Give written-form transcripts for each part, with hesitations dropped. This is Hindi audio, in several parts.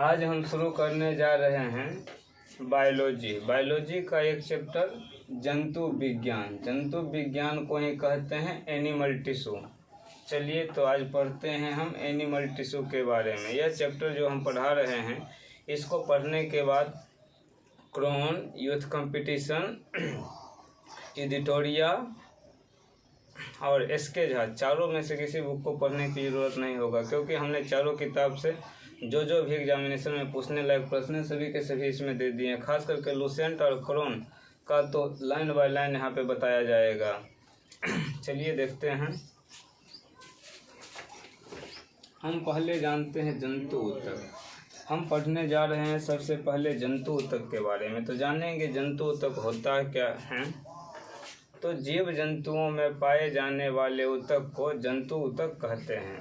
आज हम शुरू करने जा रहे हैं बायोलॉजी का एक चैप्टर जंतु विज्ञान। जंतु विज्ञान को ही कहते हैं एनिमल टिश्यू। चलिए तो आज पढ़ते हैं हम एनिमल टिश्यू के बारे में। यह चैप्टर जो हम पढ़ा रहे हैं, इसको पढ़ने के बाद क्रोन, यूथ कंपटीशन, एडिटोरिया और एसके झा, चारों में से किसी बुक को पढ़ने की ज़रूरत नहीं होगा, क्योंकि हमने चारों किताब से जो भी एग्जामिनेशन में पूछने लायक प्रश्न सभी के सभी इसमें दे दिए हैं। खास करके लुसेंट और क्रोन का तो लाइन बाय लाइन यहाँ पे बताया जाएगा। चलिए देखते हैं। हम पहले जानते हैं जंतु ऊतक। हम पढ़ने जा रहे हैं सबसे पहले जंतु ऊतक के बारे में। तो जानेंगे जंतु ऊतक होता क्या है। तो जीव जंतुओं में पाए जाने वाले ऊतक को जंतु ऊतक कहते हैं।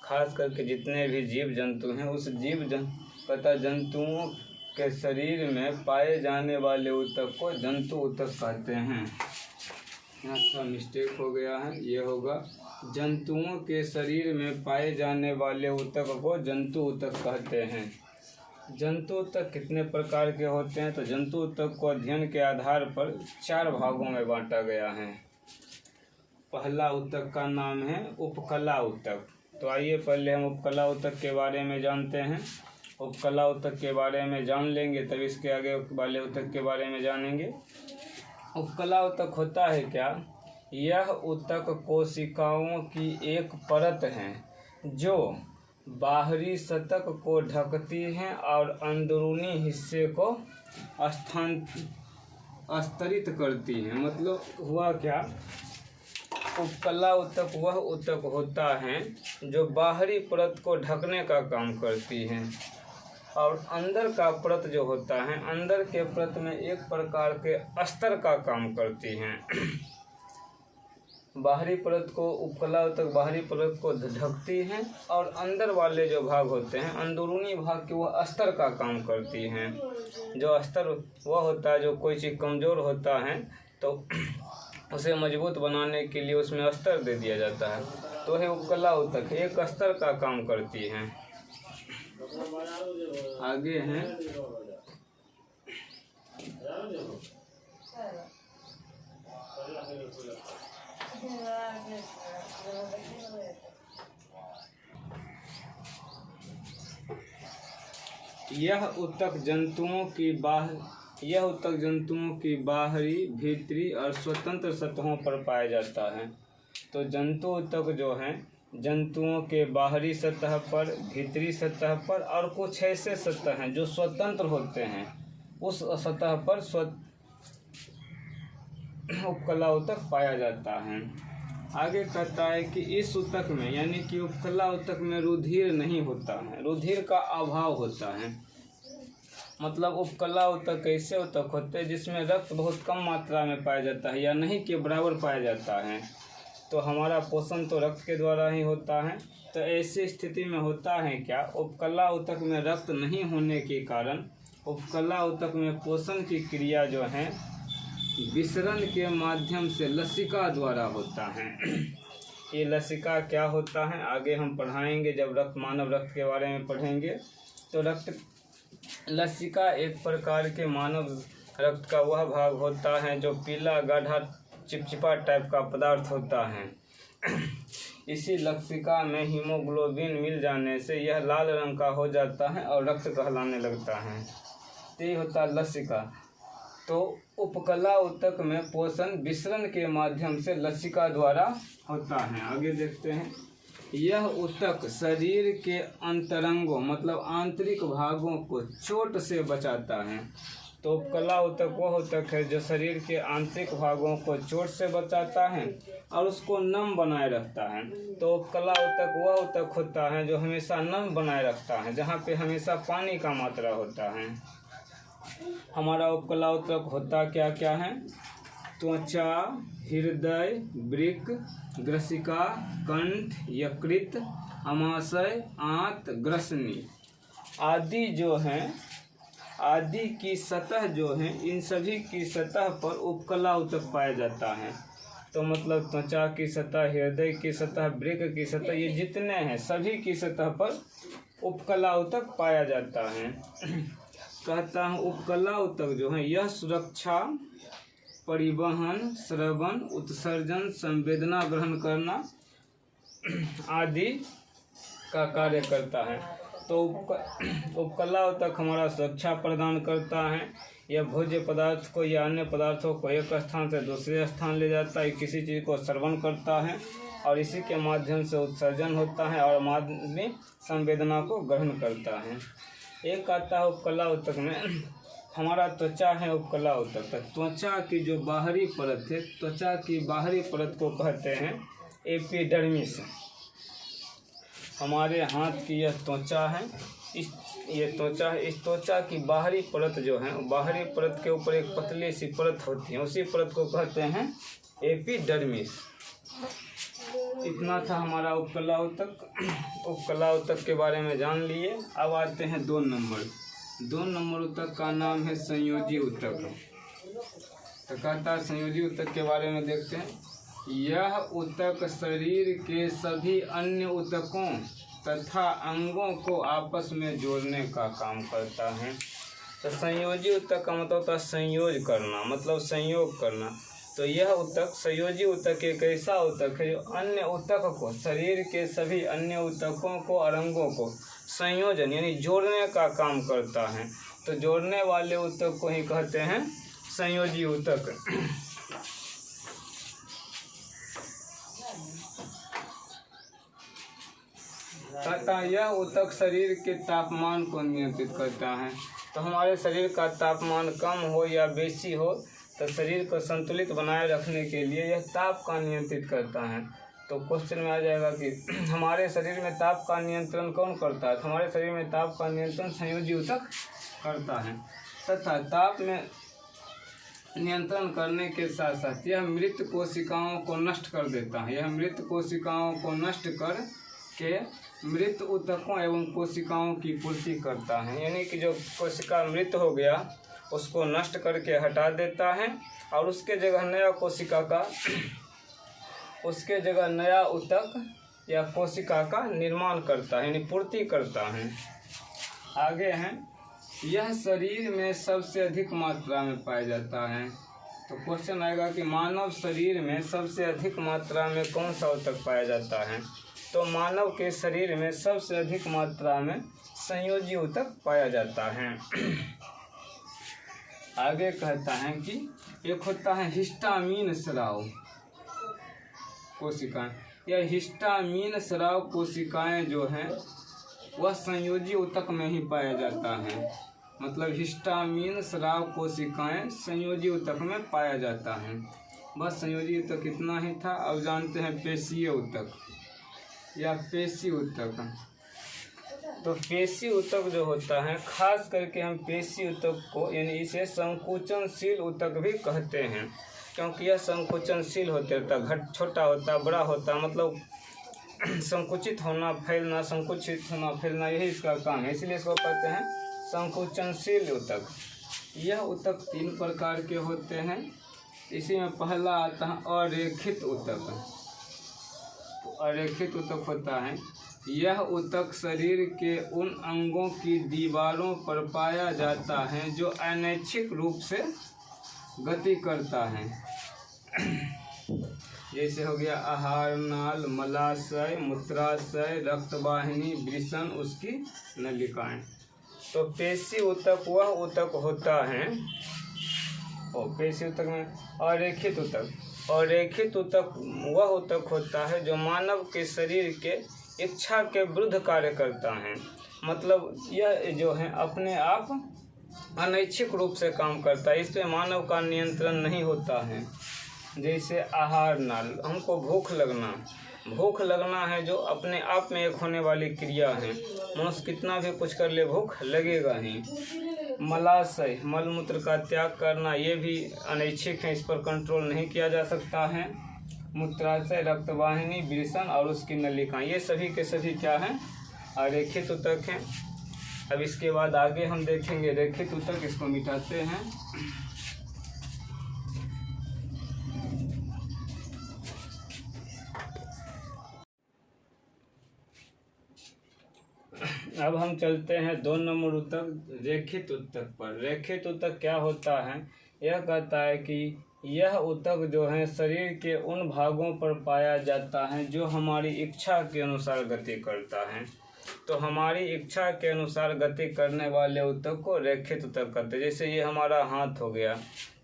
खास करके जितने भी जीव जंतु हैं, उस जंतुओं के शरीर में पाए जाने वाले ऊतक को जंतु ऊतक कहते हैं। यहाँ थोड़ा मिस्टेक हो गया है, ये होगा जंतुओं के शरीर में पाए जाने वाले ऊतक को जंतु ऊतक कहते हैं। जंतु ऊतक कितने प्रकार के होते हैं। तो जंतु ऊतक को अध्ययन के आधार पर 4 भागों में बांटा गया है। पहला ऊतक का नाम है उपकला ऊतक। तो आइए पहले हम उपकला ऊतक के बारे में जानते हैं। उपकला ऊतक के बारे में जान लेंगे तब इसके आगे वाले ऊतक के बारे में जानेंगे। उपकला ऊतक होता है क्या। यह ऊतक कोशिकाओं की एक परत है जो बाहरी सतह को ढकती हैं और अंदरूनी हिस्से को स्तरित करती हैं। मतलब हुआ क्या, उपकला ऊतक वह ऊतक होता है जो बाहरी परत को ढकने का काम करती है, और अंदर का परत जो होता है, अंदर के परत में एक प्रकार के अस्तर का काम करती हैं। बाहरी परत को उपकला ऊतक बाहरी परत को ढकती हैं, और अंदर वाले जो भाग होते हैं, अंदरूनी भाग के वह अस्तर का काम करती हैं। जो अस्तर वह होता है, जो कोई चीज़ कमज़ोर होता है तो उसे मजबूत बनाने के लिए उसमें अस्तर दे दिया जाता है। तो है उपकला ऊतक एक अस्तर का काम करती हैं। आगे हैं यह ऊतक जंतुओं की बाहरी, भीतरी और स्वतंत्र सतहों पर पाया जाता है। तो जंतु ऊतक जो हैं, जंतुओं के बाहरी सतह पर, भीतरी सतह पर और कुछ ऐसे सतह हैं जो स्वतंत्र होते हैं, उस सतह पर उपकला ऊतक पाया जाता है। आगे कहता है कि इस ऊतक में, यानी कि उपकला ऊतक में रुधिर नहीं होता है, रुधिर का अभाव होता है। मतलब उपकला ऊतक ऐसे ऊतक होते हैं जिसमें रक्त बहुत कम मात्रा में पाया जाता है या नहीं के बराबर पाया जाता है। तो हमारा पोषण तो रक्त के द्वारा ही होता है। तो ऐसी स्थिति में होता है क्या, उपकला ऊतक में रक्त नहीं होने के कारण उपकला ऊतक में पोषण की क्रिया जो है विसरण के माध्यम से लसिका द्वारा होता है। ये लसिका क्या होता है आगे हम पढ़ाएंगे जब मानव रक्त के बारे में पढ़ेंगे। तो लसिका एक प्रकार के मानव रक्त का वह भाग होता है जो पीला गाढ़ा चिपचिपा टाइप का पदार्थ होता है। इसी लसिका में हीमोग्लोबिन मिल जाने से यह लाल रंग का हो जाता है और रक्त कहलाने लगता है। ये होता है लसिका। तो उपकला ऊतक में पोषण विसरण के माध्यम से लसिका द्वारा होता है। आगे देखते हैं। यह ऊतक शरीर के अंतरंगों, मतलब आंतरिक भागों को चोट से बचाता है। तो उपकला ऊतक वह ऊतक है जो शरीर के आंतरिक भागों को चोट से बचाता है और उसको नम बनाए रखता है। तो उपकला ऊतक वह ऊतक होता है जो हमेशा नम बनाए रखता है, जहाँ पे हमेशा पानी का मात्रा होता है। हमारा उपकला ऊतक होता क्या क्या है। त्वचा, हृदय, वृक्क, ग्रसिका, कंठ, यकृत, अमाशय, आंत, ग्रसनी आदि जो हैं, आदि की सतह जो है, इन सभी की सतह पर उपकला ऊतक पाया जाता है। तो मतलब त्वचा की सतह, हृदय की सतह, वृक्क की सतह, ये जितने हैं सभी की सतह पर उपकला ऊतक पाया जाता है। कहता हूँ उपकला ऊतक जो है यह सुरक्षा, परिवहन, श्रवण, उत्सर्जन, संवेदना ग्रहण करना आदि का कार्य करता है। तो उपकला ऊतक हमारा सुरक्षा प्रदान करता है। यह भोज्य पदार्थ को या अन्य पदार्थों को एक स्थान से दूसरे स्थान ले जाता है, किसी चीज़ को श्रवण करता है और इसी के माध्यम से उत्सर्जन होता है और आदमी संवेदना को ग्रहण करता है। एक आता है उपकला ऊतक में हमारा त्वचा है। उपकला ऊतक त्वचा की जो बाहरी परत है, त्वचा की बाहरी परत को कहते हैं एपिडर्मिस। हमारे हाथ की यह त्वचा है, ये त्वचा है। इस त्वचा की बाहरी परत जो है, बाहरी परत के ऊपर एक पतली सी परत होती है, उसी परत को कहते हैं एपिडर्मिस। इतना था हमारा उपकला ऊतक। उपकला ऊतक के बारे में जान लिए। अब आते हैं 2 नंबर। 2 नंबर ऊतक का नाम है संयोजी ऊतक। तो कहता है संयोजी ऊतक के बारे में देखते हैं। यह ऊतक शरीर के सभी अन्य ऊतकों तथा अंगों को आपस में जोड़ने का काम करता है। तो संयोजी ऊतक का मतलब होता है संयोज करना, मतलब संयोग करना। तो यह ऊतक संयोजी ऊतक एक ऐसा ऊतक है जो अन्य ऊतक को, शरीर के सभी अन्य ऊतकों को और अंगों को संयोजन यानी जोड़ने का काम करता है। तो जोड़ने वाले ऊतक को ही कहते हैं संयोजी ऊतक। तथा यह ऊतक शरीर के तापमान को नियंत्रित करता है। तो हमारे शरीर का तापमान कम हो या बेसी हो, तो शरीर को संतुलित बनाए रखने के लिए यह ताप का नियंत्रित करता है। तो क्वेश्चन में आ जाएगा कि हमारे शरीर में ताप का नियंत्रण कौन करता है? तो हमारे शरीर में ताप का नियंत्रण संयोजी ऊतक करता है। तथा ताप में नियंत्रण करने के साथ साथ यह मृत कोशिकाओं को नष्ट कर देता है। यह मृत कोशिकाओं को नष्ट कर के मृत ऊतकों एवं कोशिकाओं की पूर्ति करता है। यानी कि जो कोशिका मृत हो गया उसको नष्ट करके हटा देता है और उसके जगह नया कोशिका का, उसके जगह नया ऊतक या कोशिका का निर्माण करता है, यानी पूर्ति करता है। आगे हैं, यह शरीर में सबसे अधिक मात्रा में पाया जाता है। तो क्वेश्चन आएगा कि मानव शरीर में सबसे अधिक मात्रा में कौन सा ऊतक पाया जाता है? तो मानव के शरीर में सबसे अधिक मात्रा में संयोजी ऊतक पाया जाता है। आगे कहता है कि एक होता है हिस्टामीन स्राव कोशिकाएं। यह हिस्टामीन स्राव कोशिकाएं जो हैं वह संयोजी ऊतक में ही पाया जाता है। मतलब हिस्टामीन स्राव कोशिकाएं संयोजी ऊतक में पाया जाता है। बस संयोजी ऊतक इतना ही था। अब जानते हैं पेशीय ऊतक या पेशी ऊतक। तो पेशी ऊतक जो होता है, खास करके हम पेशी ऊतक को यानी इसे संकुचनशील ऊतक भी कहते हैं, क्योंकि यह संकुचनशील होते रहता, छोटा होता, बड़ा होता, मतलब संकुचित होना, फैलना, संकुचित होना, फैलना, यही इसका काम है, इसलिए इसको कहते हैं संकुचनशील ऊतक। यह ऊतक 3 प्रकार के होते हैं। इसी में पहला आता है अरेखित ऊतक। अरेखित ऊतक होता है, यह ऊतक शरीर के उन अंगों की दीवारों पर पाया जाता है जो अनैच्छिक रूप से गति करता है। जैसे हो गया आहार नाल, मलाशय, मूत्राशय, रक्तवाहिनी, वृषण, उसकी नलिकाएं। तो पेशी ऊतक वह ऊतक होता है, और पेशी ऊतक में अरेखित ऊतक, अरेखित ऊतक वह ऊतक होता है जो मानव के शरीर के इच्छा के विरुद्ध कार्य करता है। मतलब यह जो है अपने आप अनैच्छिक रूप से काम करता है, इस पे मानव का नियंत्रण नहीं होता है। जैसे आहार नाल, हमको भूख लगना है जो अपने आप में एक होने वाली क्रिया है। मनुष्य कितना भी कुछ कर ले भूख लगेगा ही। मलाशय, मलमूत्र का त्याग करना, ये भी अनैच्छिक है, इस पर कंट्रोल नहीं किया जा सकता है। मूत्राशय, रक्तवाहिनी, वृषण और उसकी नलिका, ये सभी के सभी क्या हैं? अरेखित ऊतक हैं। अब इसके बाद आगे हम देखेंगे रेखित ऊतक, इसको मिटाते हैं। अब हम चलते हैं 2 नंबर ऊतक, रेखित ऊतक पर। रेखित ऊतक क्या होता है? यह कहता है कि यह ऊतक जो है शरीर के उन भागों पर पाया जाता है जो हमारी इच्छा के अनुसार गति करता है। तो हमारी इच्छा के अनुसार गति करने वाले ऊतक को रेखित ऊतक कहते हैं। जैसे ये हमारा हाथ हो गया,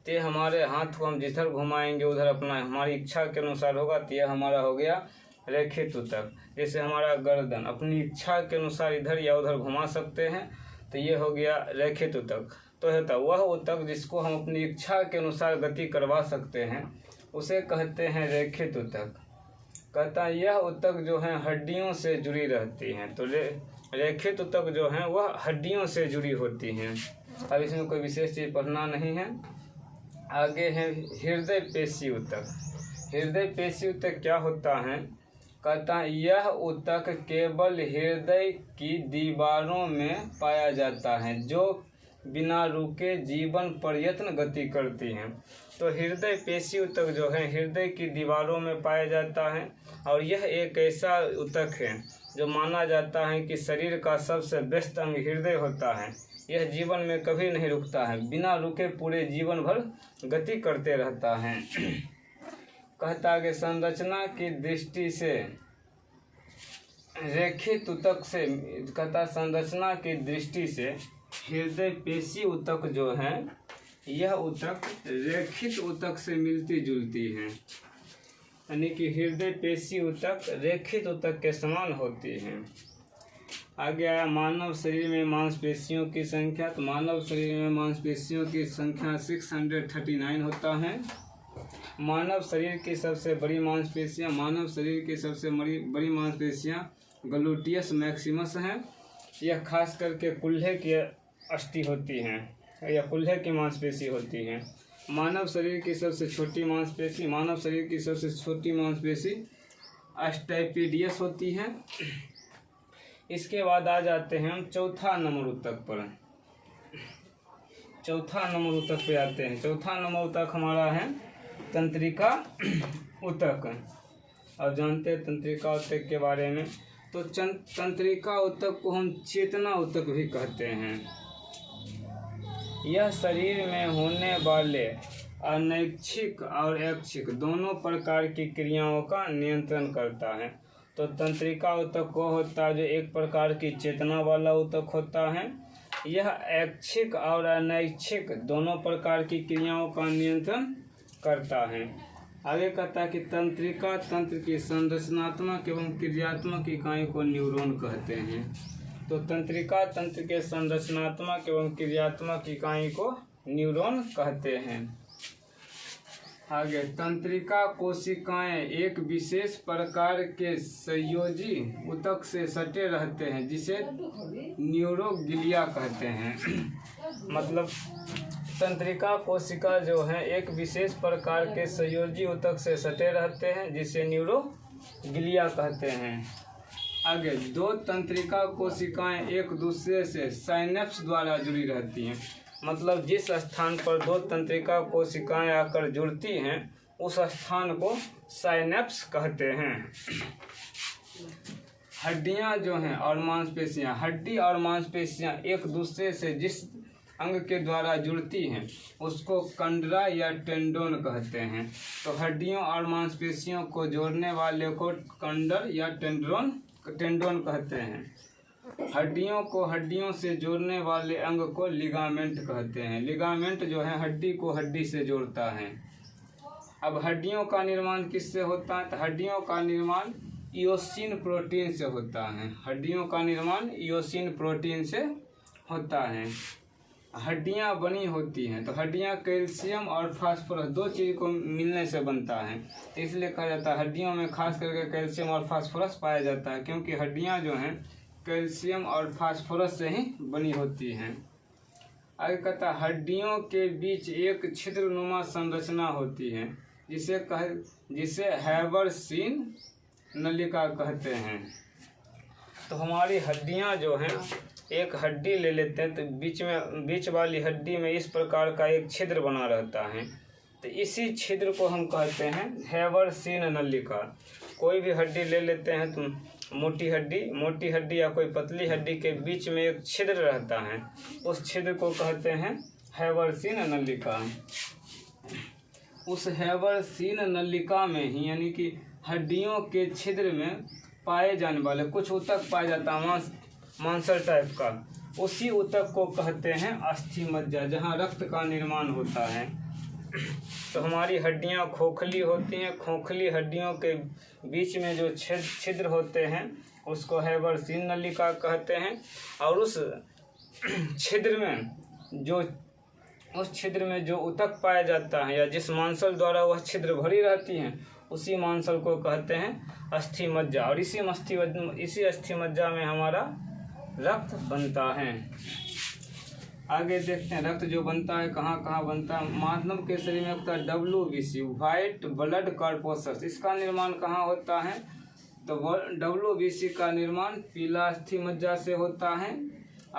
तो ये हमारे हाथ को हम जिधर घुमाएंगे उधर अपना हमारी इच्छा के अनुसार होगा, तो यह हमारा हो गया रेखित ऊतक। जैसे हमारा गर्दन अपनी इच्छा के अनुसार इधर या उधर घुमा सकते हैं, तो ये हो गया रेखित ऊतक। तो होता वह ऊतक जिसको हम अपनी इच्छा के अनुसार गति करवा सकते हैं उसे कहते हैं रेखित ऊतक। कहता है यह ऊतक जो है हड्डियों से जुड़ी रहती हैं। तो रेखित ऊतक जो है वह हड्डियों से जुड़ी होती हैं। अब इसमें कोई विशेष चीज़ पढ़ना नहीं है। आगे है हृदय पेशी ऊतक। हृदय पेशी ऊतक क्या होता है? कहता है यह ऊतक केवल हृदय की दीवारों में पाया जाता है जो बिना रुके जीवन प्रयत्न गति करती हैं। तो हृदय पेशी ऊतक जो है हृदय की दीवारों में पाया जाता है और यह एक ऐसा ऊतक है जो माना जाता है कि शरीर का सबसे व्यस्त अंग हृदय होता है। यह जीवन में कभी नहीं रुकता है, बिना रुके पूरे जीवन भर गति करते रहता है। कहता है कि संरचना की दृष्टि से रेखित ऊतक से, कहता संरचना की दृष्टि से हृदय पेशी ऊतक जो है यह ऊतक रेखित ऊतक से मिलती जुलती है। यानी कि हृदय पेशी ऊतक रेखित ऊतक के समान होती है। आगे आया मानव शरीर में मांसपेशियों की संख्या। तो मानव शरीर में मांसपेशियों की संख्या 639 होता है। मानव शरीर की सबसे बड़ी मांसपेशियां बड़ी मांसपेशियां ग्लूटियस मैक्सिमस हैं। यह खास करके कुल्हे की अस्थि होती हैं या कुल्हे की मांसपेशी होती हैं। मानव शरीर की सबसे छोटी मांसपेशी अस्टाइपिडियस होती है। इसके बाद आ जाते हैं हम चौथा नंबर ऊतक पर। चौथा नंबर ऊतक पे आते हैं। चौथा नंबर ऊतक हमारा है तंत्रिका ऊतक। अब जानते हैं तंत्रिका ऊतक के बारे में। तो तंत्रिका ऊतक को हम चेतना ऊतक भी कहते हैं। यह शरीर में होने वाले अनैच्छिक और ऐच्छिक दोनों प्रकार की क्रियाओं का नियंत्रण करता है। तो तंत्रिका ऊतक वो होता है जो एक प्रकार की चेतना वाला ऊतक होता है। यह ऐच्छिक और अनैच्छिक दोनों प्रकार की क्रियाओं का नियंत्रण करता है। आगे कहता है कि तंत्रिका तंत्र की संरचनात्मक एवं क्रियात्मक इकाई को न्यूरॉन कहते हैं। तो तंत्रिका तंत्र के संरचनात्मक एवं क्रियात्मक इकाई को न्यूरॉन कहते हैं। आगे तंत्रिका कोशिकाएं एक विशेष प्रकार के संयोजी ऊतक से सटे रहते हैं जिसे न्यूरोग्लिया कहते हैं। मतलब तंत्रिका कोशिका जो है एक विशेष प्रकार के संयोजी ऊतक से सटे रहते हैं जिसे न्यूरोग्लिया कहते हैं। आगे दो तंत्रिका कोशिकाएं एक दूसरे से साइनेप्स द्वारा जुड़ी रहती हैं। मतलब जिस स्थान पर दो तंत्रिका कोशिकाएं आकर जुड़ती हैं उस स्थान को साइनेप्स कहते हैं। हड्डियां जो हैं और मांसपेशियां, हड्डी और मांसपेशियां एक दूसरे से जिस अंग के द्वारा जुड़ती हैं उसको कंडरा या टेंडोन कहते हैं। तो हड्डियों और मांसपेशियों को जोड़ने वाले को कंडर या टेंडोन कहते हैं। हड्डियों को हड्डियों से जोड़ने वाले अंग को लिगामेंट कहते हैं। लिगामेंट जो है हड्डी को हड्डी से जोड़ता है। अब हड्डियों का निर्माण किससे होता है? तो हड्डियों का निर्माण इयोसिन प्रोटीन से होता है। हड्डियों का निर्माण इयोसिन प्रोटीन से होता है। हड्डियां बनी होती हैं तो हड्डियां कैल्शियम और फास्फोरस दो चीज़ को मिलने से बनता है। तो इसलिए कहा जाता है हड्डियों में खास करके कैल्शियम और फास्फोरस पाया जाता है, क्योंकि हड्डियां जो हैं कैल्शियम और फास्फोरस से ही बनी होती हैं। आगे कहता है हड्डियों के बीच एक छिद्रनुमा संरचना होती है जिसे हैबरसीन नलिका कहते हैं। तो हमारी हड्डियां जो हैं, एक हड्डी ले लेते हैं तो बीच वाली हड्डी में इस प्रकार का एक छिद्र बना रहता है। तो इसी छिद्र को हम कहते हैं हैबरसीन नलिका। कोई भी हड्डी ले लेते हैं तो मोटी हड्डी या कोई पतली हड्डी के बीच में एक छिद्र रहता है, उस छिद्र को कहते हैं हैवर्सीन नलिका। उस हैवर्सीन नलिका में ही यानी कि हड्डियों के छिद्र में पाए जाने वाले कुछ ऊतक पाया जाता है मांसल टाइप का, उसी ऊतक को कहते हैं अस्थि मज्जा, जहाँ रक्त का निर्माण होता है। तो हमारी हड्डियाँ खोखली होती हैं, खोखली हड्डियों के बीच में जो छिद्र होते हैं उसको हैवर्सीन नलिका कहते हैं। और उस छिद्र में जो ऊतक पाया जाता है या जिस मांसल द्वारा वह छिद्र भरी रहती हैं, उसी मांसल को कहते हैं अस्थि मज्जा। और इसी अस्थि मज्जा में हमारा रक्त बनता है। आगे देखते हैं रक्त जो बनता है कहाँ कहाँ बनता है। मानव के शरीर में होता है WBC, व्हाइट ब्लड कॉर्पस्कल्स। इसका निर्माण कहाँ होता है? तो WBC का निर्माण पीला अस्थि मज्जा से होता है।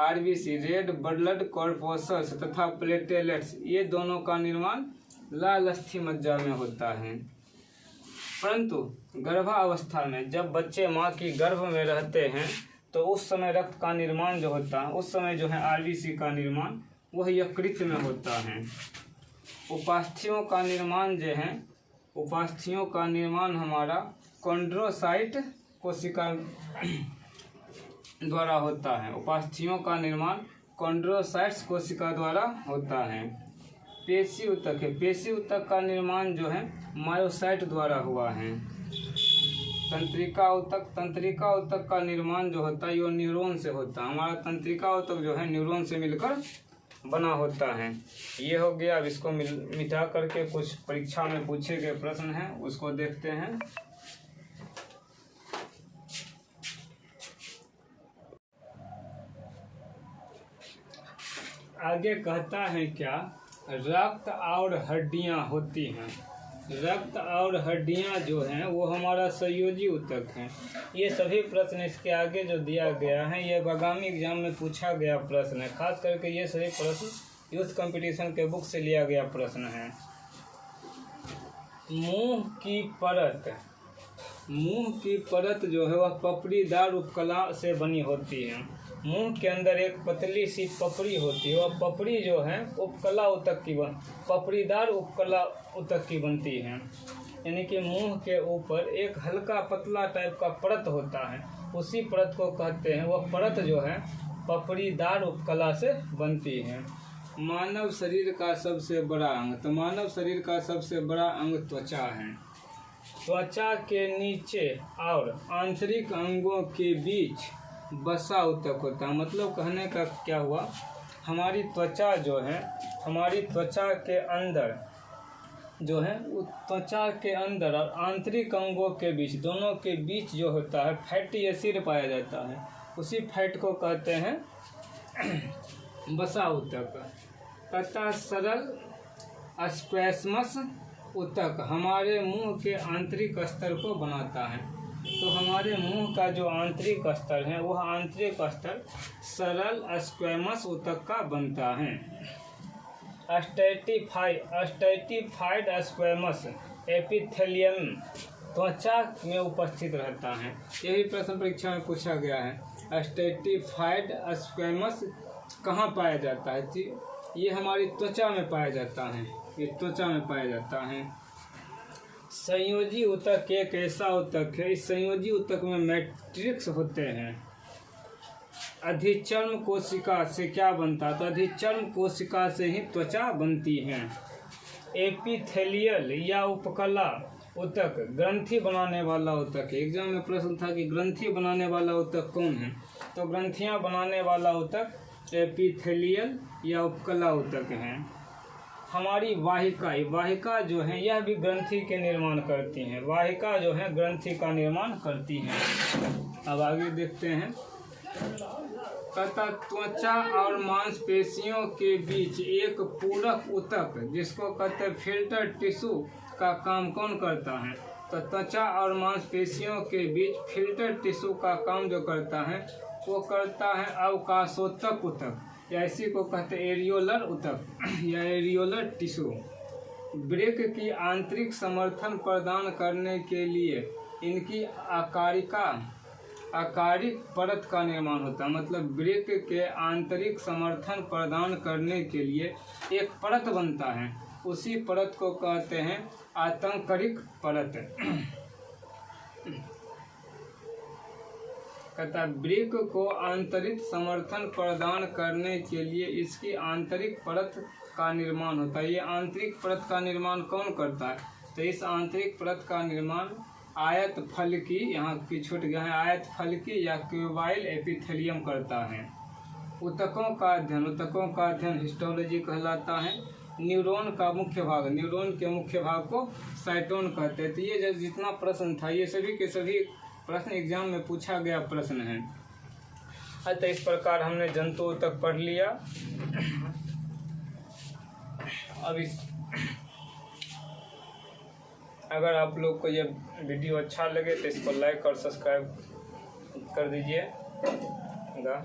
RBC रेड ब्लड कॉर्पस्कल्स तथा प्लेटलेट्स, ये दोनों का निर्माण लाल अस्थि मज्जा में होता है। परंतु गर्भावस्था में जब बच्चे माँ की गर्भ में रहते हैं तो उस समय रक्त का निर्माण जो होता है, उस समय जो है RBC का निर्माण वह यकृत में होता है। उपास्थियों का निर्माण जो है, उपास्थियों का निर्माण हमारा कॉन्ड्रोसाइट कोशिका द्वारा होता है। उपास्थियों का निर्माण कॉन्ड्रोसाइट्स कोशिका द्वारा होता है। पेशी ऊतक है, पेशी ऊतक का निर्माण जो है मायोसाइट द्वारा हुआ है। तंत्रिका ऊतक का निर्माण जो होता है ये न्यूरॉन से होता है। हमारा तंत्रिका ऊतक जो है न्यूरॉन से मिलकर बना होता है। ये हो गया। अब इसको मिटा करके कुछ परीक्षा में पूछे गए प्रश्न हैं, उसको देखते हैं। आगे कहता है क्या, रक्त और हड्डियां होती हैं। रक्त और हड्डियां जो हैं वो हमारा संयोजी ऊतक हैं। ये सभी प्रश्न इसके आगे जो दिया गया है ये आगामी एग्जाम में पूछा गया प्रश्न है। खास करके ये सभी प्रश्न यूथ कंपटीशन के बुक से लिया गया प्रश्न है। मुंह की परत जो है वह पपड़ीदार उपकला से बनी होती है। मुंह के अंदर एक पतली सी पपड़ी होती है, वह पपड़ी जो है उपकला ऊतक की पपड़ीदार उपकला ऊतक की बनती है। यानी कि मुंह के ऊपर एक हल्का पतला टाइप का परत होता है, उसी परत को कहते हैं, वह परत जो है पपड़ीदार उपकला से बनती है। मानव शरीर का सबसे बड़ा अंग, तो मानव शरीर का सबसे बड़ा अंग त्वचा है। त्वचा के नीचे और आंतरिक अंगों के बीच बसा ऊतक होता है। मतलब कहने का क्या हुआ, हमारी त्वचा जो है, हमारी त्वचा के अंदर जो है, त्वचा के अंदर और आंतरिक अंगों के बीच, दोनों के बीच जो होता है फैटी एसिड पाया जाता है, उसी फैट को कहते हैं बसा ऊतक। तथा सरल स्क्वैमस ऊतक हमारे मुंह के आंतरिक स्तर को बनाता है। तो हमारे मुंह का जो आंतरिक स्तर है वह आंतरिक स्तर सरल स्क्वैमस ऊतक का बनता है। स्ट्रैटिफाइड स्क्वैमस एपिथेलियम त्वचा में उपस्थित रहता है। यही प्रश्न परीक्षा में पूछा गया है। स्ट्रैटिफाइड स्क्वैमस कहाँ पाया जाता है? ये हमारी त्वचा में पाया जाता है, ये त्वचा में पाया जाता है। संयोजी ऊतक एक ऐसा ऊतक है, इस संयोजी ऊतक में मैट्रिक्स होते हैं। अधिचर्म कोशिका से क्या बनता है? तो अधिचर्म कोशिका से ही त्वचा बनती है। एपिथेलियल या उपकला ऊतक ग्रंथि बनाने वाला ऊतक है। एग्जाम में प्रश्न था कि ग्रंथि बनाने वाला ऊतक कौन है? तो ग्रंथियां बनाने वाला ऊतक एपिथेलियल या उपकला ऊतक है। हमारी वाहिका जो है यह भी ग्रंथि के निर्माण करती हैं। वाहिका जो है ग्रंथि का निर्माण करती हैं। अब आगे देखते हैं। तथा त्वचा और मांसपेशियों के बीच एक पूरक ऊतक जिसको कहते हैं फिल्टर टिश्यू का काम कौन करता है? तो त्वचा और मांसपेशियों के बीच फिल्टर टिश्यू का काम जो करता है वो करता है अवकाशोत्तक ऊतक, या इसी को कहते हैं एरियोलर ऊतक या एरियोलर टिश्यू। ब्रेक की आंतरिक समर्थन प्रदान करने के लिए इनकी आकारिका आकारिक परत का निर्माण होता है। मतलब वृक्क के आंतरिक समर्थन प्रदान करने के लिए एक परत बनता है, उसी परत को कहते हैं आतंकरिक परत। कहता है वृक्क को आंतरिक समर्थन प्रदान करने के लिए इसकी आंतरिक परत का निर्माण होता है। ये आंतरिक परत का निर्माण कौन करता है? तो इस आंतरिक परत का निर्माण आयत फलकी, यहाँ की छूट गया है, आयत फलकी या क्यूबाइल एपिथेलियम करता है। ऊतकों का अध्ययन हिस्टोलॉजी कहलाता है। न्यूरॉन का मुख्य भाग, न्यूरॉन के मुख्य भाग को साइटोन कहते हैं। तो ये जो जितना प्रश्न था ये सभी के सभी प्रश्न एग्जाम में पूछा गया प्रश्न है। तो इस प्रकार हमने जंतुओं तक पढ़ लिया। अब अगर आप लोग को ये वीडियो अच्छा लगे तो इसको लाइक और सब्सक्राइब कर दीजिएगा।